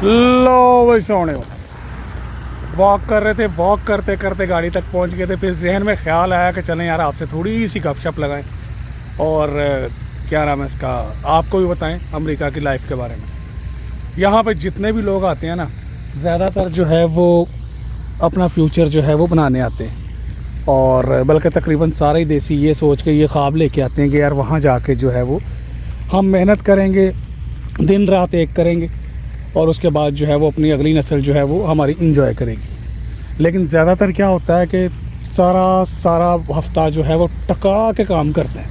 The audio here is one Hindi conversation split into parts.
लो भाई सोने वॉक कर रहे थे, वॉक करते करते गाड़ी तक पहुंच गए थे। फिर जहन में ख्याल आया कि चलें यार आपसे थोड़ी सी गपशप लगाएं और क्या नाम है इसका, आपको भी बताएं अमेरिका की लाइफ के बारे में। यहाँ पे जितने भी लोग आते हैं ना, ज़्यादातर जो है वो अपना फ्यूचर जो है वो बनाने आते हैं, और बल्कि तकरीबन सारे ही देसी ये सोच के ये ख्वाब लेके आते हैं कि यार वहाँ जाके जो है वो हम मेहनत करेंगे, दिन रात एक करेंगे और उसके बाद जो है वो अपनी अगली नस्ल जो है वो हमारी इंजॉय करेगी। लेकिन ज़्यादातर क्या होता है कि सारा हफ्ता जो है वो टका के काम करते हैं,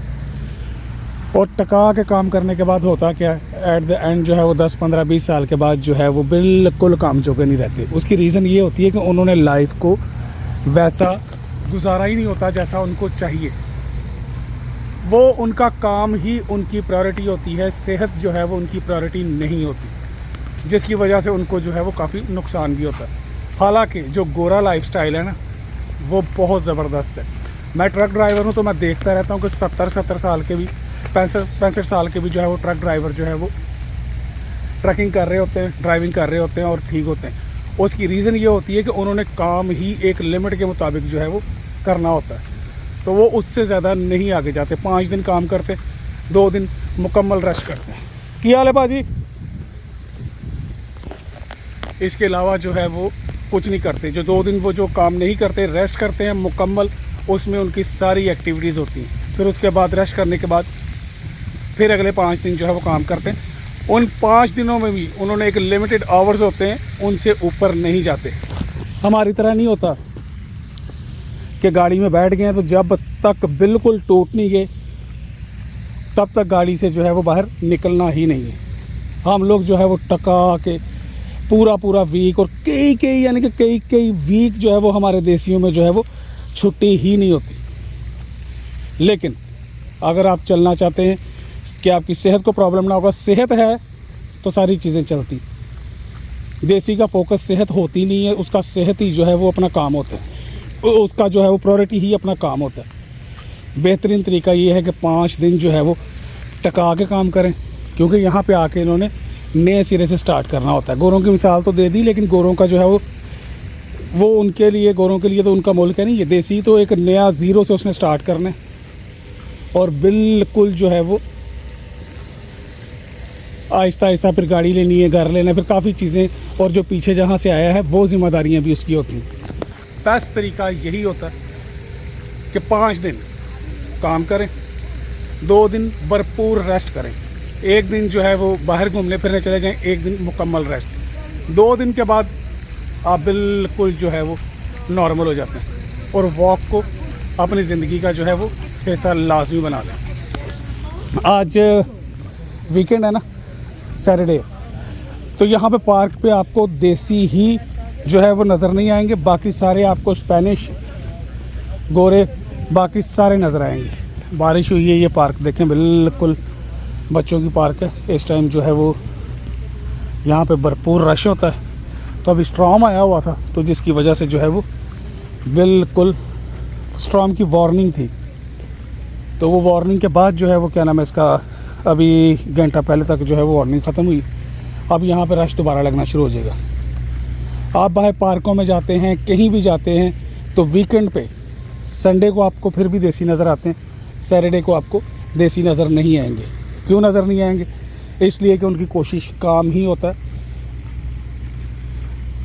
और टका के काम करने के बाद होता क्या है, एट द एंड जो है वो 10, 15, 20 साल के बाद जो है वो बिल्कुल काम जोगे नहीं रहते। उसकी रीज़न ये होती है कि उन्होंने लाइफ को वैसा गुजारा ही नहीं होता जैसा उनको चाहिए। वो उनका काम ही उनकी प्रायोरिटी होती है, सेहत जो है वो उनकी प्रायोरिटी नहीं होती, जिसकी वजह से उनको जो है वो काफ़ी नुकसान भी होता है। हालांकि जो गोरा लाइफस्टाइल है ना वो बहुत ज़बरदस्त है। मैं ट्रक ड्राइवर हूँ तो मैं देखता रहता हूँ कि 70 साल के भी 65 साल के भी जो है वो ट्रक ड्राइवर जो है वो ट्रकिंग कर रहे होते हैं, ड्राइविंग कर रहे होते हैं और ठीक होते हैं। उसकी रीज़न ये होती है कि उन्होंने काम ही एक लिमिट के मुताबिक जो है वो करना होता है, तो वो उससे ज़्यादा नहीं आगे जाते। 5 दिन काम करते, 2 दिन मुकम्मल रेस्ट करते हैं। क्या हाल है बाजी? इसके अलावा जो है वो कुछ नहीं करते। जो 2 दिन वो जो काम नहीं करते, रेस्ट करते हैं मुकम्मल, उसमें उनकी सारी एक्टिविटीज़ होती हैं। फिर उसके बाद रेस्ट करने के बाद फिर अगले 5 दिन जो है वो काम करते हैं। उन 5 दिनों में भी उन्होंने एक लिमिटेड आवर्स होते हैं, उनसे ऊपर नहीं जाते। हमारी तरह नहीं होता कि गाड़ी में बैठ गए हैं तो जब तक बिल्कुल टूट नहीं गए तब तक गाड़ी से जो है वो बाहर निकलना ही नहीं है। हम लोग जो है वो टका के पूरा वीक, और कई यानी कि कई वीक जो है वो हमारे देसियों में जो है वो छुट्टी ही नहीं होती। लेकिन अगर आप चलना चाहते हैं कि आपकी सेहत को प्रॉब्लम ना होगा, सेहत है तो सारी चीज़ें चलती। देसी का फोकस सेहत होती नहीं है, उसका सेहत ही जो है वो अपना काम होता है, उसका जो है वो प्रायोरिटी ही अपना काम होता है। बेहतरीन तरीका ये है कि 5 दिन जो है वो टका के काम करें, क्योंकि यहाँ पे आके इन्होंने नए सिरे से स्टार्ट करना होता है। गोरों की मिसाल तो दे दी, लेकिन गोरों का जो है वो उनके लिए, गोरों के लिए तो उनका मुल्क है नहीं ये। देसी तो एक नया ज़ीरो से उसने स्टार्ट करना है, और बिल्कुल जो है वो आहिस्ता आहिस्ता फिर गाड़ी लेनी है, घर लेना है, फिर काफ़ी चीज़ें, और जो पीछे जहाँ से आया है वो ज़िम्मेदारियाँ भी उसकी होती हैं। बेस्ट तरीका यही होता है कि 5 दिन काम करें, 2 दिन भरपूर रेस्ट करें, 1 दिन जो है वो बाहर घूमने फिरने चले जाएं, 1 दिन मुकम्मल रेस्ट। 2 दिन के बाद आप बिल्कुल जो है वो नॉर्मल हो जाते हैं, और वॉक को अपनी ज़िंदगी का जो है वो हिस्सा लाजमी बना लें। आज वीकेंड है ना, सैटरडे, तो यहाँ पे पार्क पे आपको देसी ही जो है वो नज़र नहीं आएंगे, बाकी सारे आपको स्पेनिश, गोरे, बाकी सारे नज़र आएंगे। बारिश हुई है, ये पार्क देखें बिल्कुल बच्चों की पार्क है। इस टाइम जो है वो यहाँ पे भरपूर रश होता है। तो अभी स्ट्रॉम आया हुआ था, तो जिसकी वजह से जो है वो बिल्कुल स्ट्रॉम की वार्निंग थी, तो वो वार्निंग के बाद जो है वो क्या नाम है इसका, अभी घंटा पहले तक जो है वो वार्निंग ख़त्म हुई। अब यहाँ पे रश दोबारा लगना शुरू हो जाएगा। आप बाहर पार्कों में जाते हैं, कहीं भी जाते हैं, तो वीकेंड पे संडे को आपको फिर भी देसी नज़र आते हैं, सैटरडे को आपको देसी नज़र नहीं आएंगे। क्यों नज़र नहीं आएंगे? इसलिए कि उनकी कोशिश काम ही होता है।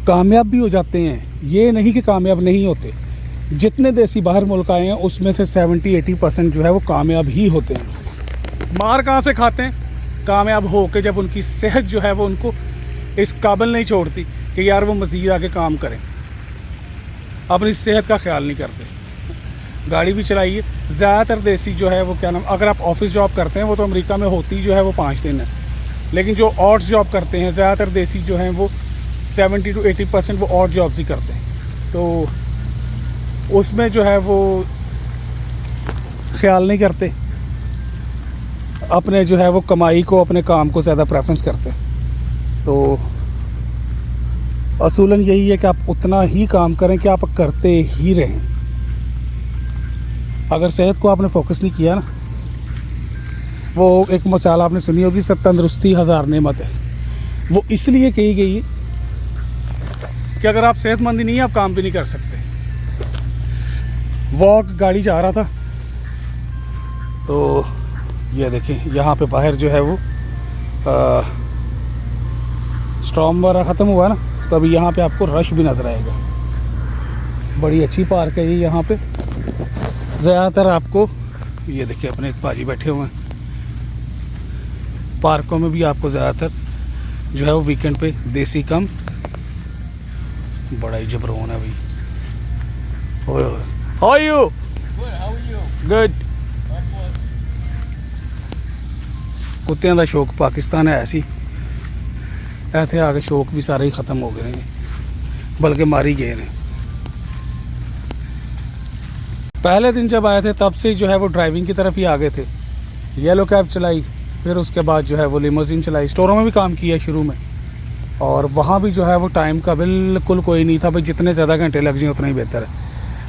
कामयाब भी हो जाते हैं, ये नहीं कि कामयाब नहीं होते। जितने देसी बाहर मुल्क आए हैं उसमें से 70-80% जो है वो कामयाब ही होते हैं। मार कहाँ से खाते हैं? कामयाब हो के जब उनकी सेहत जो है वो उनको इस काबिल नहीं छोड़ती कि यार वो मज़ीद आके काम करें, अपनी सेहत का ख्याल नहीं करते। गाड़ी भी चलाइए। ज़्यादातर देसी जो है वो क्या नाम, अगर आप ऑफिस जॉब करते हैं, वो तो अमेरिका में होती जो है वो 5 दिन है, लेकिन जो ऑड जॉब करते हैं ज़्यादातर देसी जो हैं वो 70-80% वो ऑड जॉब्स ही करते हैं, तो उसमें जो है वो ख्याल नहीं करते, अपने जो है वो कमाई को, अपने काम को ज़्यादा प्रेफरेंस करते हैं। तो असूलन यही है कि आप उतना ही काम करें कि आप करते ही रहें। अगर सेहत को आपने फोकस नहीं किया ना, वो एक मिसाल आपने सुनी होगी, सब तंदुरुस्ती 1000 नेमत है। वो इसलिए कही गई है कि अगर आप सेहतमंद ही नहीं है आप काम भी नहीं कर सकते। वॉक गाड़ी जा रहा था तो ये देखिए यहाँ पे बाहर जो है वो स्टॉर्म वगैरह ख़त्म हुआ ना, तो अभी यहाँ पे आपको रश भी नज़र आएगा। बड़ी अच्छी पार्क है ये। यहाँ पे ज़्यादातर आपको ये देखिए अपने एक पाजी बैठे हुए हैं। पार्कों में भी आपको ज़्यादातर जो है वो वीकेंड पे देसी कम बड़ा ही जबरोन है भाई। ओए ओए, हाउ आर यू? गुड। कुत्तियां दा शौक पाकिस्तान है ऐसी, ऐसे आके शौक भी सारे ही ख़त्म हो गए हैं, बल्कि मारी गए हैं। पहले दिन जब आए थे तब से जो है वो ड्राइविंग की तरफ ही आ गए थे। येलो कैब चलाई, फिर उसके बाद जो है वो लिमोजिन चलाई। स्टोरों में भी काम किया शुरू में, और वहाँ भी जो है वो टाइम का बिल्कुल कोई नहीं था भाई, जितने ज़्यादा घंटे लग जाएँ उतना ही बेहतर है।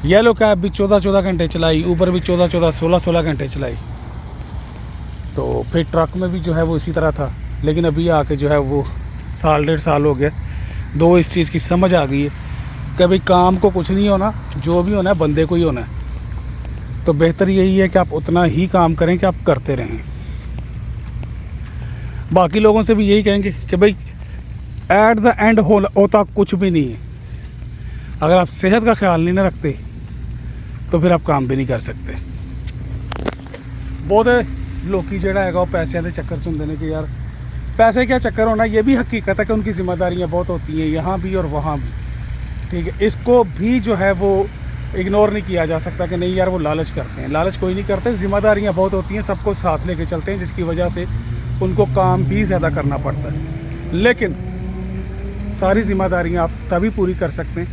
येलो कैब भी 14-14 घंटे चलाई, ऊबर भी 14-14 16-16 घंटे चलाई। तो फिर ट्रक में भी जो है वो इसी तरह था। लेकिन अभी आके जो है वो 1.5 साल हो गया, दो इस चीज़ की समझ आ गई है कि भाई काम को कुछ नहीं होना, जो भी होना है बंदे को ही होना है। तो बेहतर यही है कि आप उतना ही काम करें कि आप करते रहें। बाकी लोगों से भी यही कहेंगे कि भाई एट द एंड होता कुछ भी नहीं है। अगर आप सेहत का ख्याल नहीं ना रखते तो फिर आप काम भी नहीं कर सकते। बहुत लोग ਜਿਹੜਾ ਹੈਗਾ ਉਹ पैसों के चक्कर चुनते हैं कि यार पैसे क्या चक्कर होना, ये भी हकीकत है कि उनकी ज़िम्मेदारियाँ बहुत होती हैं यहाँ भी और वहाँ भी। ठीक है, इसको भी जो है वो इग्नोर नहीं किया जा सकता कि नहीं यार वो लालच करते हैं। लालच कोई नहीं करते, ज़िम्मेदारियाँ बहुत होती हैं, सबको साथ लेके चलते हैं, जिसकी वजह से उनको काम भी ज़्यादा करना पड़ता है। लेकिन सारी ज़िम्मेदारियाँ आप तभी पूरी कर सकते हैं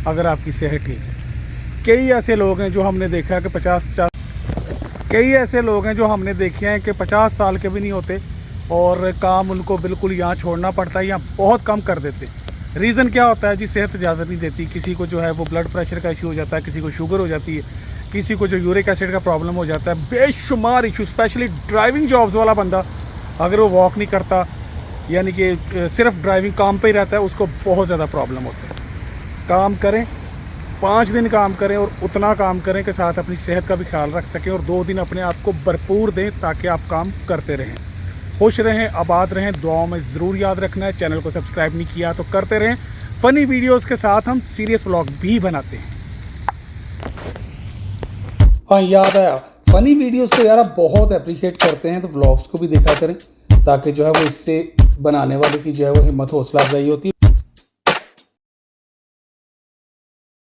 अगर आपकी सेहत ठीक है। कई ऐसे लोग हैं जो हमने देखा है कि 50 साल के भी नहीं होते और काम उनको बिल्कुल यहाँ छोड़ना पड़ता है या बहुत कम कर देते। रीज़न क्या होता है जी? सेहत इजाज़त नहीं देती। किसी को जो है वो ब्लड प्रेशर का इशू हो जाता है, किसी को शुगर हो जाती है, किसी को जो यूरिक एसिड का प्रॉब्लम हो जाता है, बेशुमार इशू। स्पेशली ड्राइविंग जॉब्स वाला बंदा अगर वो वॉक नहीं करता, यानी कि सिर्फ ड्राइविंग काम पे ही रहता है, उसको बहुत ज़्यादा प्रॉब्लम होता है। काम करें, 5 दिन काम करें और उतना काम करें कि साथ अपनी सेहत का भी ख्याल रख सकें, और 2 दिन अपने आप को भरपूर दें ताकि आप काम करते रहें, खुश रहें, आबाद रहें। दुआओं में ज़रूर याद रखना है। चैनल को सब्सक्राइब नहीं किया तो करते रहें। फ़नी वीडियोस के साथ हम सीरियस व्लॉग भी बनाते हैं। हाँ, याद आया, फ़नी वीडियोस को यार आप बहुत अप्रिशिएट करते हैं, तो व्लॉग्स को भी देखा करें ताकि जो है वो इससे बनाने वाले की जो है वो हिम्मत हौसला अफजाई होती है।